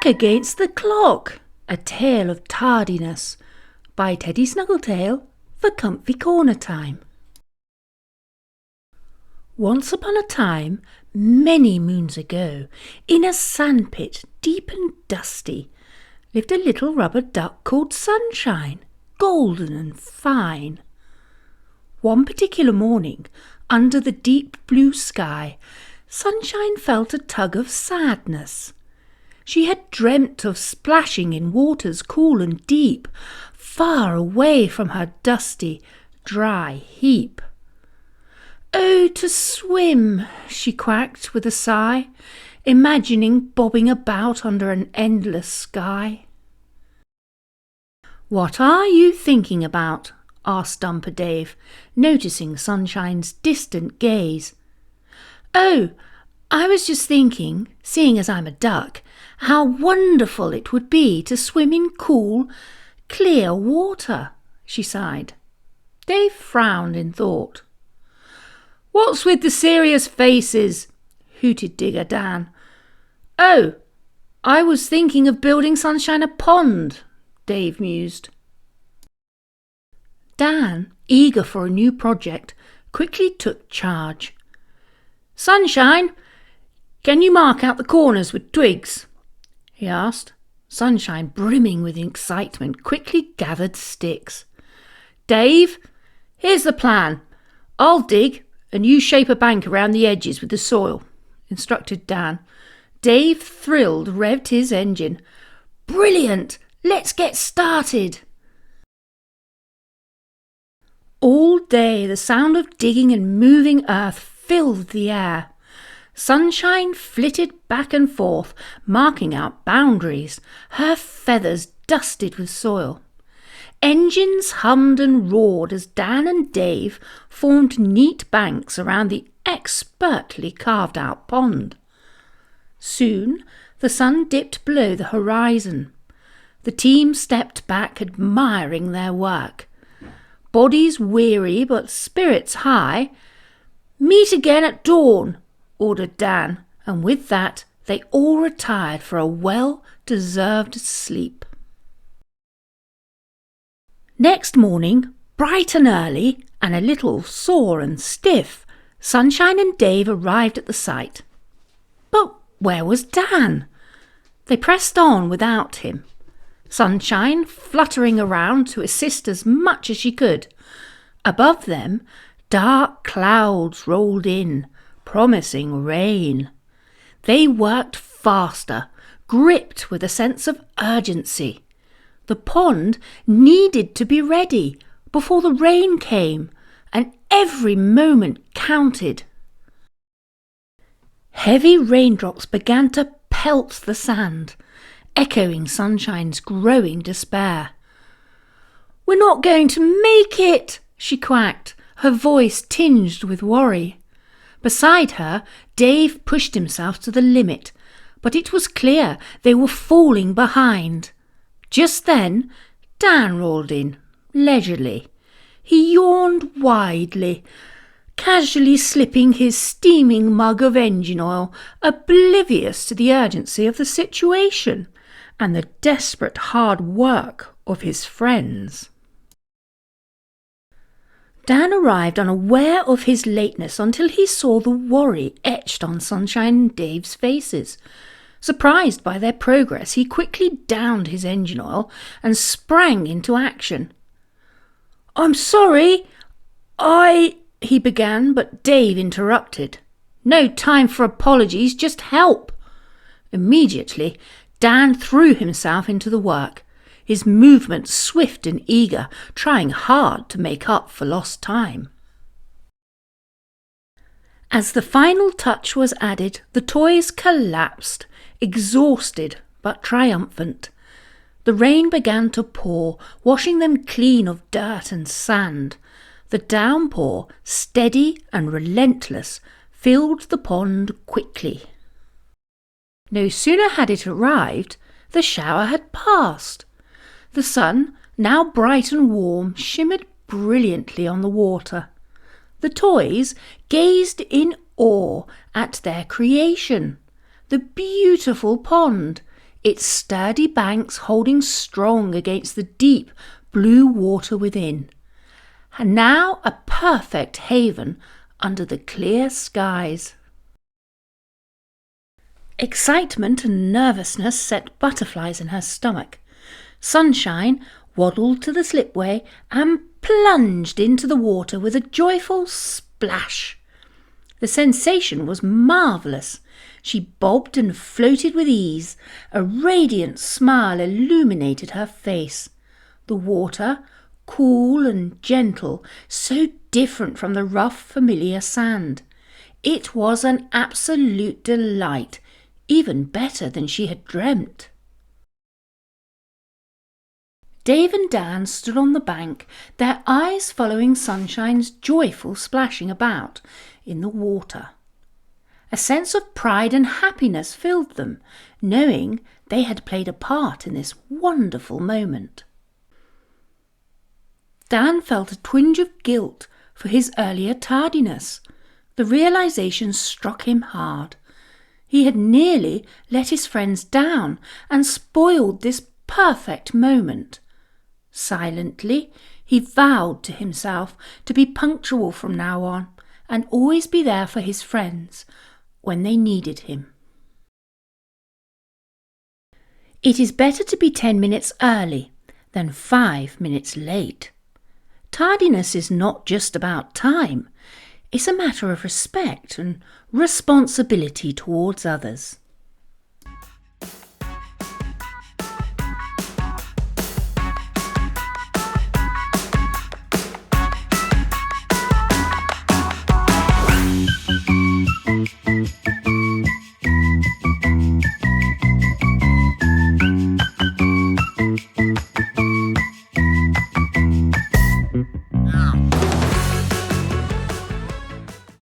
Against the Clock, A Tale of Tardiness by Teddy Snuggletail for comfy corner time. Once upon a time, many moons ago, in a sandpit deep and dusty, lived a little rubber duck called Sunshine, golden and fine. One particular morning, under the deep blue sky, Sunshine felt a tug of sadness. She had dreamt of splashing in waters cool and deep, far away from her dusty, dry heap. "Oh, to swim," she quacked with a sigh, imagining bobbing about under an endless sky. "What are you thinking about?" asked Dumper Dave, noticing Sunshine's distant gaze. "Oh, I was just thinking, seeing as I'm a duck, how wonderful it would be to swim in cool, clear water," she sighed. Dave frowned in thought. "What's with the serious faces?" hooted Digger Dan. "Oh, I was thinking of building Sunshine a pond," Dave mused. Dan, eager for a new project, quickly took charge. "Sunshine, can you mark out the corners with twigs?" he asked. Sunshine, brimming with excitement, quickly gathered sticks. "Dave, here's the plan. I'll dig and you shape a bank around the edges with the soil," instructed Dan. Dave, thrilled, revved his engine. "Brilliant! Let's get started!" All day the sound of digging and moving earth filled the air. Sunshine flitted back and forth, marking out boundaries, her feathers dusted with soil. Engines hummed and roared as Dan and Dave formed neat banks around the expertly carved-out pond. Soon the sun dipped below the horizon. The team stepped back, admiring their work. Bodies weary but spirits high. "Meet again at dawn," ordered Dan, and with that they all retired for a well-deserved sleep. Next morning, bright and early, and a little sore and stiff, Sunshine and Dave arrived at the site. But where was Dan? They pressed on without him. Sunshine fluttering around to assist as much as she could. Above them, dark clouds rolled in, promising rain. They worked faster, gripped with a sense of urgency. The pond needed to be ready before the rain came, and every moment counted. Heavy raindrops began to pelt the sand, echoing Sunshine's growing despair. "We're not going to make it," she quacked, her voice tinged with worry. Beside her, Dave pushed himself to the limit, but it was clear they were falling behind. Just then, Dan rolled in, leisurely. He yawned widely, casually slipping his steaming mug of engine oil, oblivious to the urgency of the situation and the desperate hard work of his friends. Dan arrived unaware of his lateness until he saw the worry etched on Sunshine and Dave's faces. Surprised by their progress, he quickly downed his engine oil and sprang into action. "I'm sorry, he began, but Dave interrupted. "No time for apologies, just help." Immediately, Dan threw himself into the work, his movements swift and eager, trying hard to make up for lost time. As the final touch was added, the toys collapsed, exhausted but triumphant. The rain began to pour, washing them clean of dirt and sand. The downpour, steady and relentless, filled the pond quickly. No sooner had it arrived, the shower had passed. The sun, now bright and warm, shimmered brilliantly on the water. The toys gazed in awe at their creation, the beautiful pond, its sturdy banks holding strong against the deep blue water within. And now a perfect haven under the clear skies. Excitement and nervousness set butterflies in her stomach. Sunshine waddled to the slipway and plunged into the water with a joyful splash. The sensation was marvellous. She bobbed and floated with ease. A radiant smile illuminated her face. The water, cool and gentle, so different from the rough, familiar sand. It was an absolute delight, even better than she had dreamt. Dave and Dan stood on the bank, their eyes following Sunshine's joyful splashing about in the water. A sense of pride and happiness filled them, knowing they had played a part in this wonderful moment. Dan felt a twinge of guilt for his earlier tardiness. The realization struck him hard. He had nearly let his friends down and spoiled this perfect moment. Silently, he vowed to himself to be punctual from now on and always be there for his friends when they needed him. It is better to be 10 minutes early than 5 minutes late. Tardiness is not just about time. It's a matter of respect and responsibility towards others.